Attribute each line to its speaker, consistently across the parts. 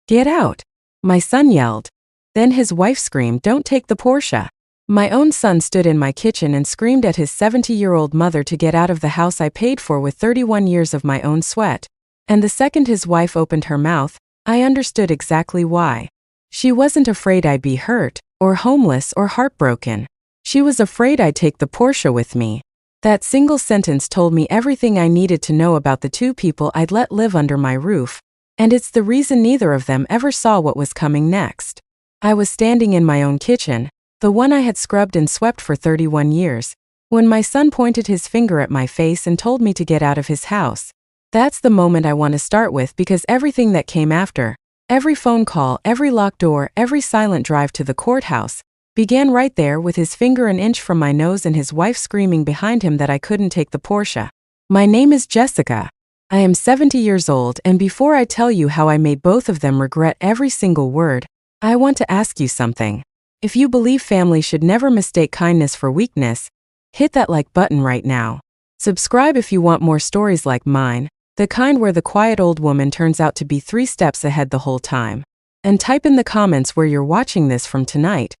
Speaker 1: "Get out!" my son yelled. Then his wife screamed, "Don't take the Porsche." My own son stood in my kitchen and screamed at his 70-year-old mother to get out of the house I paid for with 31 years of my own sweat. And the second his wife opened her mouth, I understood exactly why. She wasn't afraid I'd be hurt, or homeless, or heartbroken. She was afraid I'd take the Porsche with me. That single sentence told me everything I needed to know about the two people I'd let live under my roof, and it's the reason neither of them ever saw what was coming next. I was standing in my own kitchen, the one I had scrubbed and swept for 31 years, when my son pointed his finger at my face and told me to get out of his house. That's the moment I want to start with, because everything that came after, every phone call, every locked door, every silent drive to the courthouse, began right there with his finger an inch from my nose and his wife screaming behind him that I couldn't take the Porsche. My name is Jessica. I am 70 years old, and before I tell you how I made both of them regret every single word, I want to ask you something. If you believe family should never mistake kindness for weakness, hit that like button right now. Subscribe if you want more stories like mine, the kind where the quiet old woman turns out to be 3 steps ahead the whole time. And type in the comments where you're watching this from tonight.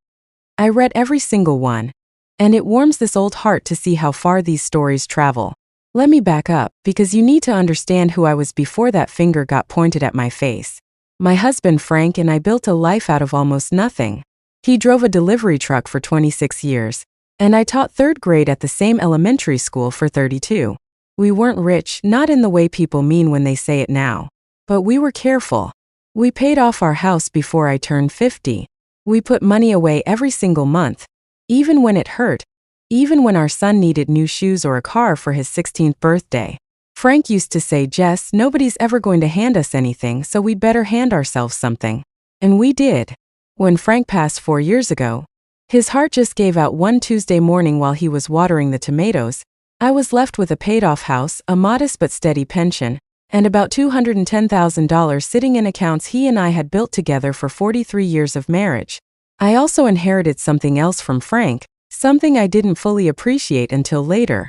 Speaker 1: I read every single one, and it warms this old heart to see how far these stories travel. Let me back up, because you need to understand who I was before that finger got pointed at my face. My husband Frank and I built a life out of almost nothing. He drove a delivery truck for 26 years, and I taught 3rd grade at the same elementary school for 32. We weren't rich, not in the way people mean when they say it now. But we were careful. We paid off our house before I turned 50. We put money away every single month, even when it hurt, even when our son needed new shoes or a car for his 16th birthday. Frank used to say, "Jess, nobody's ever going to hand us anything, so we'd better hand ourselves something." And we did. When Frank passed 4 years ago, his heart just gave out one Tuesday morning while he was watering the tomatoes. I was left with a paid-off house, a modest but steady pension, and about $210,000 sitting in accounts he and I had built together for 43 years of marriage. I also inherited something else from Frank, something I didn't fully appreciate until later.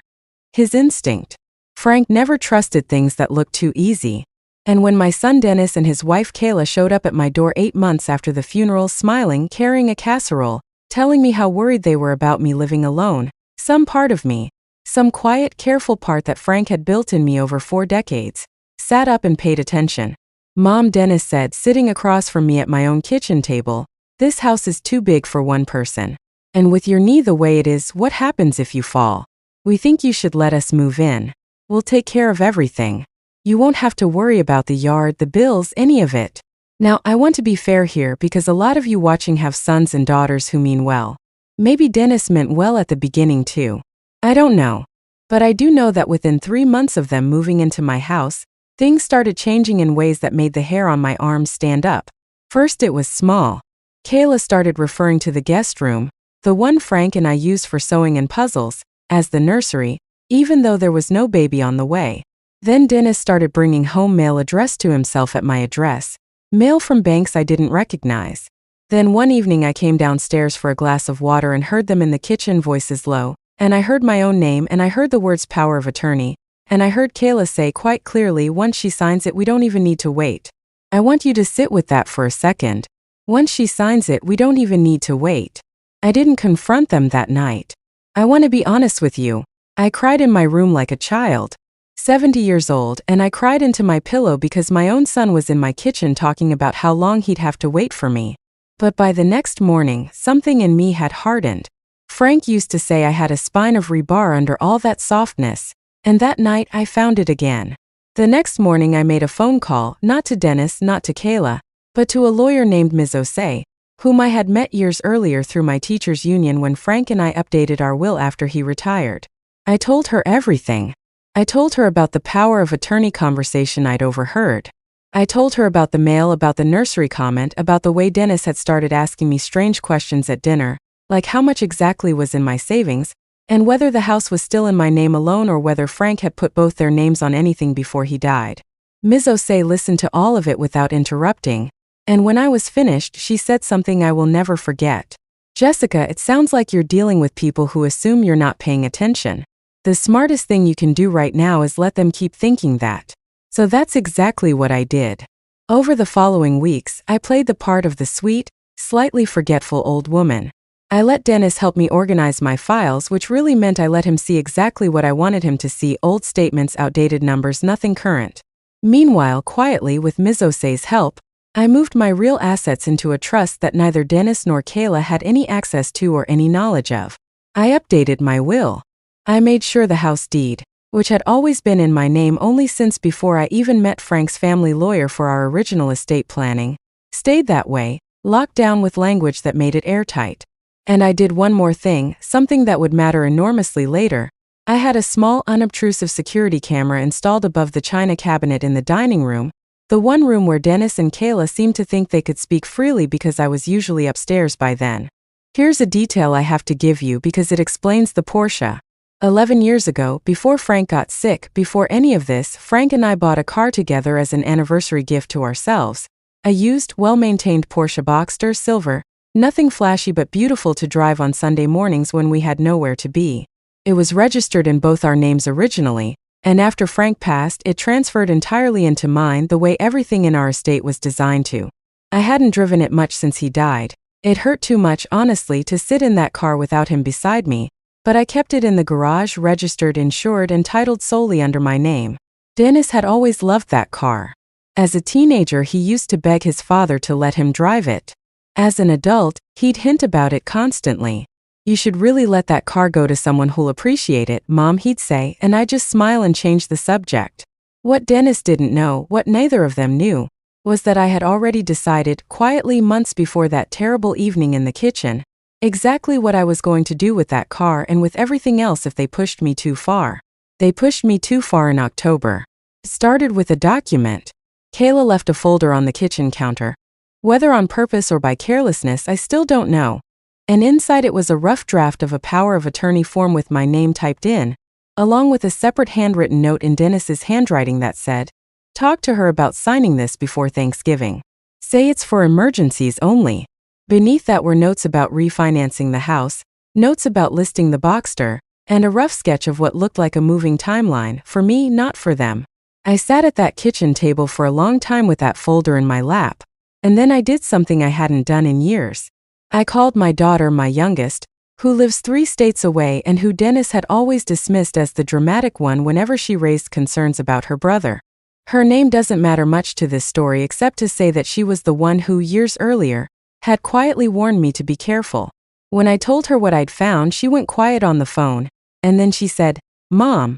Speaker 1: His instinct. Frank never trusted things that looked too easy. And when my son Dennis and his wife Kayla showed up at my door 8 months after the funeral, smiling, carrying a casserole, telling me how worried they were about me living alone, some part of me, some quiet, careful part that Frank had built in me over 4 decades, sat up and paid attention. "Mom," Dennis said, sitting across from me at my own kitchen table, "this house is too big for one person. And with your knee the way it is, what happens if you fall? We think you should let us move in. We'll take care of everything. You won't have to worry about the yard, the bills, any of it." Now, I want to be fair here, because a lot of you watching have sons and daughters who mean well. Maybe Dennis meant well at the beginning too. I don't know. But I do know that within 3 months of them moving into my house, things started changing in ways that made the hair on my arms stand up. First, it was small. Kayla started referring to the guest room, the one Frank and I used for sewing and puzzles, as the nursery, even though there was no baby on the way. Then Dennis started bringing home mail addressed to himself at my address, mail from banks I didn't recognize. Then one evening I came downstairs for a glass of water and heard them in the kitchen, voices low, and I heard my own name, and I heard the words power of attorney, and I heard Kayla say quite clearly, "Once she signs it, we don't even need to wait." I want you to sit with that for a second. Once she signs it, we don't even need to wait. I didn't confront them that night. I want to be honest with you. I cried in my room like a child. 70 years old, and I cried into my pillow because my own son was in my kitchen talking about how long he'd have to wait for me. But by the next morning, something in me had hardened. Frank used to say I had a spine of rebar under all that softness, and that night I found it again. The next morning I made a phone call, not to Dennis, not to Kayla, but to a lawyer named Ms. Osei, whom I had met years earlier through my teachers' union when Frank and I updated our will after he retired. I told her everything. I told her about the power of attorney conversation I'd overheard. I told her about the mail, about the nursery comment, about the way Dennis had started asking me strange questions at dinner, like how much exactly was in my savings, and whether the house was still in my name alone or whether Frank had put both their names on anything before he died. Ms. Osei listened to all of it without interrupting, and when I was finished, she said something I will never forget. "Jessica, it sounds like you're dealing with people who assume you're not paying attention. The smartest thing you can do right now is let them keep thinking that." So that's exactly what I did. Over the following weeks, I played the part of the sweet, slightly forgetful old woman. I let Dennis help me organize my files, which really meant I let him see exactly what I wanted him to see: old statements, outdated numbers, nothing current. Meanwhile, quietly, with Ms. Osei's help, I moved my real assets into a trust that neither Dennis nor Kayla had any access to or any knowledge of. I updated my will. I made sure the house deed, which had always been in my name only since before I even met Frank's family lawyer for our original estate planning, stayed that way, locked down with language that made it airtight. And I did one more thing, something that would matter enormously later. I had a small, unobtrusive security camera installed above the china cabinet in the dining room, the one room where Dennis and Kayla seemed to think they could speak freely because I was usually upstairs by then. Here's a detail I have to give you because it explains the Porsche. 11 years ago, before Frank got sick, before any of this, Frank and I bought a car together as an anniversary gift to ourselves. A used, well-maintained Porsche Boxster Silver, nothing flashy but beautiful to drive on Sunday mornings when we had nowhere to be. It was registered in both our names originally, and after Frank passed, it transferred entirely into mine the way everything in our estate was designed to. I hadn't driven it much since he died. It hurt too much, honestly, to sit in that car without him beside me, but I kept it in the garage, registered, insured, and titled solely under my name. Dennis had always loved that car. As a teenager, he used to beg his father to let him drive it. As an adult, he'd hint about it constantly. "You should really let that car go to someone who'll appreciate it, Mom," he'd say, and I'd just smile and change the subject. What Dennis didn't know, what neither of them knew, was that I had already decided, quietly months before that terrible evening in the kitchen, exactly what I was going to do with that car and with everything else if they pushed me too far. They pushed me too far in October. It started with a document. Kayla left a folder on the kitchen counter. Whether on purpose or by carelessness, I still don't know. And inside it was a rough draft of a power of attorney form with my name typed in, along with a separate handwritten note in Dennis's handwriting that said, "Talk to her about signing this before Thanksgiving. Say it's for emergencies only." Beneath that were notes about refinancing the house, notes about listing the Boxster, and a rough sketch of what looked like a moving timeline, for me, not for them. I sat at that kitchen table for a long time with that folder in my lap, and then I did something I hadn't done in years. I called my daughter, my youngest, who lives 3 states away and who Dennis had always dismissed as the dramatic one whenever she raised concerns about her brother. Her name doesn't matter much to this story except to say that she was the one who, years earlier, had quietly warned me to be careful. When I told her what I'd found, she went quiet on the phone, and then she said, "Mom,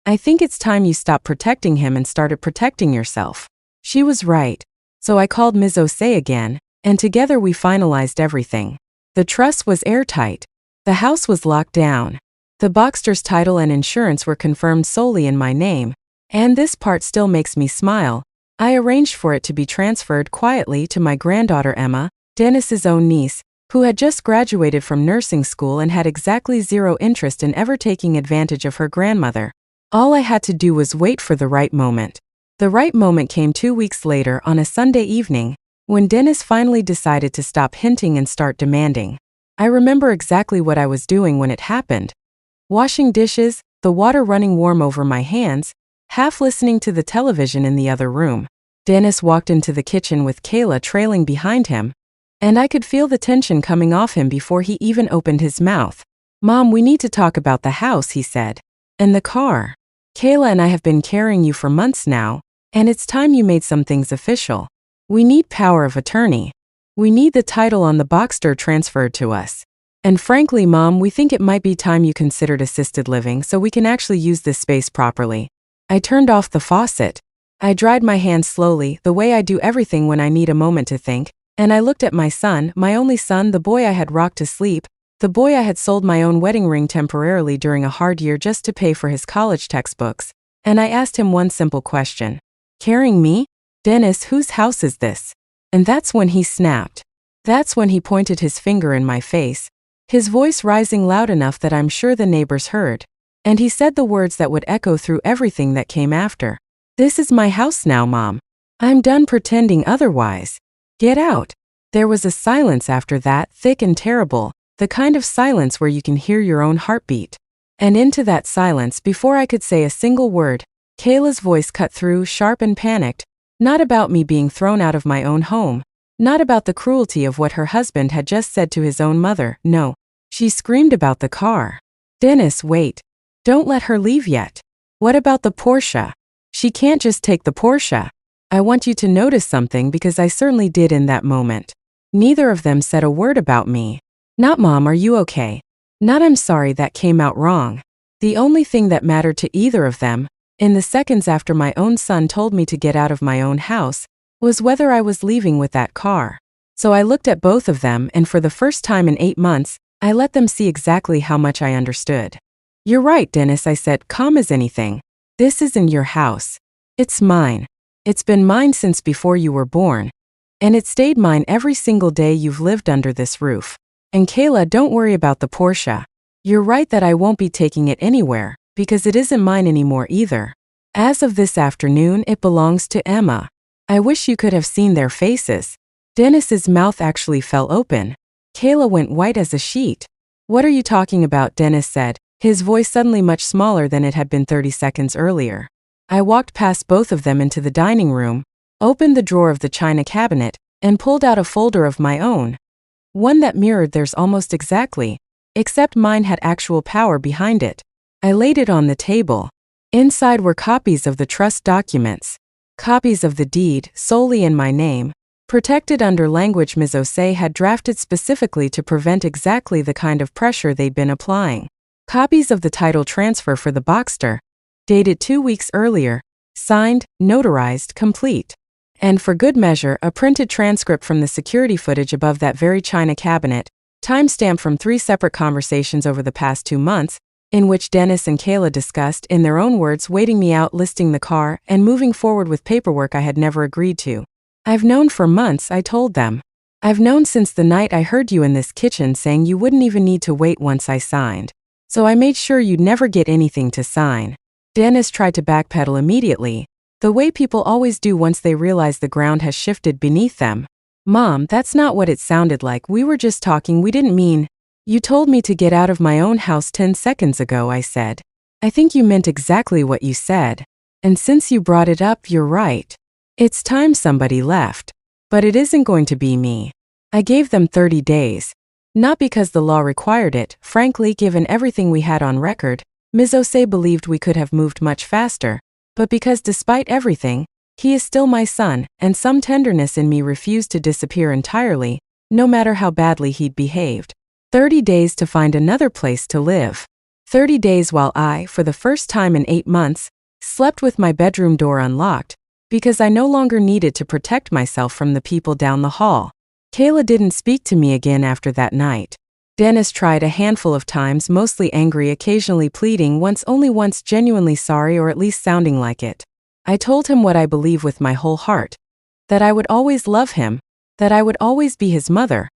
Speaker 1: I think it's time you stopped protecting him and started protecting yourself." She was right. So I called Ms. Osei again, and together we finalized everything. The trust was airtight. The house was locked down. The Boxster's title and insurance were confirmed solely in my name, and this part still makes me smile. I arranged for it to be transferred quietly to my granddaughter Emma, Dennis's own niece, who had just graduated from nursing school and had exactly zero interest in ever taking advantage of her grandmother. All I had to do was wait for the right moment. The right moment came 2 weeks later on a Sunday evening, when Dennis finally decided to stop hinting and start demanding. I remember exactly what I was doing when it happened. Washing dishes, the water running warm over my hands, half listening to the television in the other room. Dennis walked into the kitchen with Kayla trailing behind him, and I could feel the tension coming off him before he even opened his mouth. "Mom, we need to talk about the house," he said. "And the car. Kayla and I have been carrying you for months now, and it's time you made some things official. We need power of attorney. We need the title on the Boxster transferred to us. And frankly, Mom, we think it might be time you considered assisted living so we can actually use this space properly." I turned off the faucet. I dried my hands slowly, the way I do everything when I need a moment to think, and I looked at my son, my only son, the boy I had rocked to sleep, the boy I had sold my own wedding ring temporarily during a hard year just to pay for his college textbooks, and I asked him one simple question. "Carrying me? Dennis, whose house is this?" And that's when he snapped. That's when he pointed his finger in my face, his voice rising loud enough that I'm sure the neighbors heard. And he said the words that would echo through everything that came after. "This is my house now, Mom. I'm done pretending otherwise. Get out." There was a silence after that, thick and terrible, the kind of silence where you can hear your own heartbeat. And into that silence, before I could say a single word, Kayla's voice cut through, sharp and panicked. Not about me being thrown out of my own home. Not about the cruelty of what her husband had just said to his own mother, no. She screamed about the car. Dennis, wait. Don't let her leave yet. What about the Porsche? She can't just take the Porsche. I want you to notice something because I certainly did in that moment. Neither of them said a word about me. Not Mom, are you okay? Not I'm sorry that came out wrong. The only thing that mattered to either of them, in the seconds after my own son told me to get out of my own house, was whether I was leaving with that car. So I looked at both of them and for the first time in 8 months, I let them see exactly how much I understood. You're right, Dennis, I said, calm as anything. This isn't your house. It's mine. It's been mine since before you were born. And it stayed mine every single day you've lived under this roof. And Kayla, don't worry about the Porsche. You're right that I won't be taking it anywhere, because it isn't mine anymore either. As of this afternoon, it belongs to Emma. I wish you could have seen their faces. Dennis's mouth actually fell open. Kayla went white as a sheet. What are you talking about? Dennis said, his voice suddenly much smaller than it had been 30 seconds earlier. I walked past both of them into the dining room, opened the drawer of the china cabinet, and pulled out a folder of my own. One that mirrored theirs almost exactly, except mine had actual power behind it. I laid it on the table. Inside were copies of the trust documents, copies of the deed solely in my name, protected under language Ms. Osei had drafted specifically to prevent exactly the kind of pressure they'd been applying. Copies of the title transfer for the Boxster, dated 2 weeks earlier, signed, notarized, complete. And for good measure, a printed transcript from the security footage above that very china cabinet, timestamped from 3 separate conversations over the past 2 months, in which Dennis and Kayla discussed, in their own words, waiting me out, listing the car, and moving forward with paperwork I had never agreed to. I've known for months, I told them. I've known since the night I heard you in this kitchen saying you wouldn't even need to wait once I signed. So I made sure you'd never get anything to sign. Dennis tried to backpedal immediately, the way people always do once they realize the ground has shifted beneath them. Mom, that's not what it sounded like. We were just talking. We didn't mean. You told me to get out of my own house 10 seconds ago, I said. I think you meant exactly what you said. And since you brought it up, you're right. It's time somebody left. But it isn't going to be me. I gave them 30 days. Not because the law required it, frankly, given everything we had on record, Ms. Osei believed we could have moved much faster, but because despite everything, he is still my son, and some tenderness in me refused to disappear entirely, no matter how badly he'd behaved. 30 days to find another place to live. 30 days while I, for the first time in 8 months, slept with my bedroom door unlocked, because I no longer needed to protect myself from the people down the hall. Kayla didn't speak to me again after that night. Dennis tried a handful of times, mostly angry, occasionally pleading, only once genuinely sorry or at least sounding like it. I told him what I believe with my whole heart. That I would always love him. That I would always be his mother.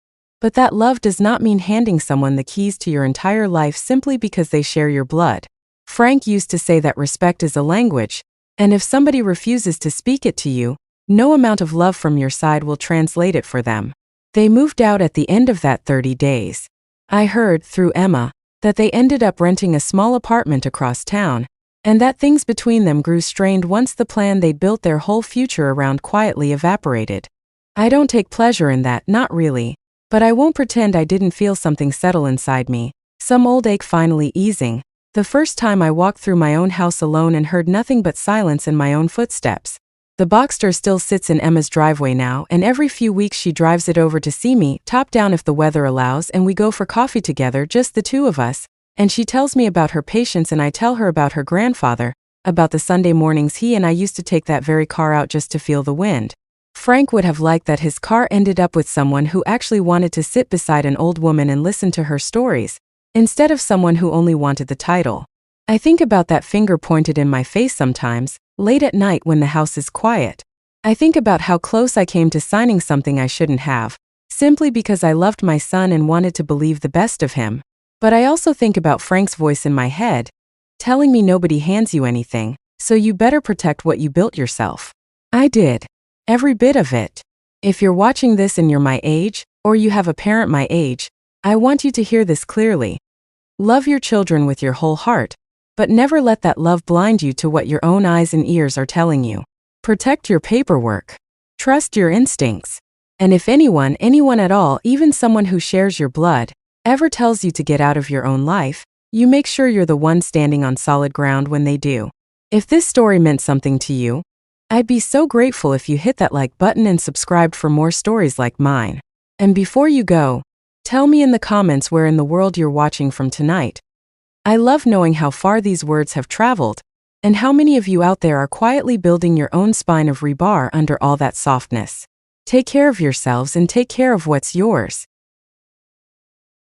Speaker 1: But that love does not mean handing someone the keys to your entire life simply because they share your blood. Frank used to say that respect is a language, and if somebody refuses to speak it to you, no amount of love from your side will translate it for them. They moved out at the end of that 30 days. I heard, through Emma, that they ended up renting a small apartment across town, and that things between them grew strained once the plan they'd built their whole future around quietly evaporated. I don't take pleasure in that, not really, but I won't pretend I didn't feel something settle inside me, some old ache finally easing, the first time I walked through my own house alone and heard nothing but silence in my own footsteps. The Boxster still sits in Emma's driveway now, and every few weeks she drives it over to see me, top down if the weather allows, and we go for coffee together, just the two of us, and she tells me about her patients and I tell her about her grandfather, about the Sunday mornings he and I used to take that very car out just to feel the wind. Frank would have liked that his car ended up with someone who actually wanted to sit beside an old woman and listen to her stories, instead of someone who only wanted the title. I think about that finger pointed in my face sometimes, late at night when the house is quiet. I think about how close I came to signing something I shouldn't have, simply because I loved my son and wanted to believe the best of him. But I also think about Frank's voice in my head, telling me nobody hands you anything, so you better protect what you built yourself. I did. Every bit of it. If you're watching this and you're my age, or you have a parent my age, I want you to hear this clearly. Love your children with your whole heart, but never let that love blind you to what your own eyes and ears are telling you. Protect your paperwork. Trust your instincts. And if anyone at all, even someone who shares your blood, ever tells you to get out of your own life, you make sure you're the one standing on solid ground when they do. If this story meant something to you, I'd be so grateful if you hit that like button and subscribed for more stories like mine. And before you go, tell me in the comments where in the world you're watching from tonight. I love knowing how far these words have traveled, and how many of you out there are quietly building your own spine of rebar under all that softness. Take care of yourselves and take care of what's yours.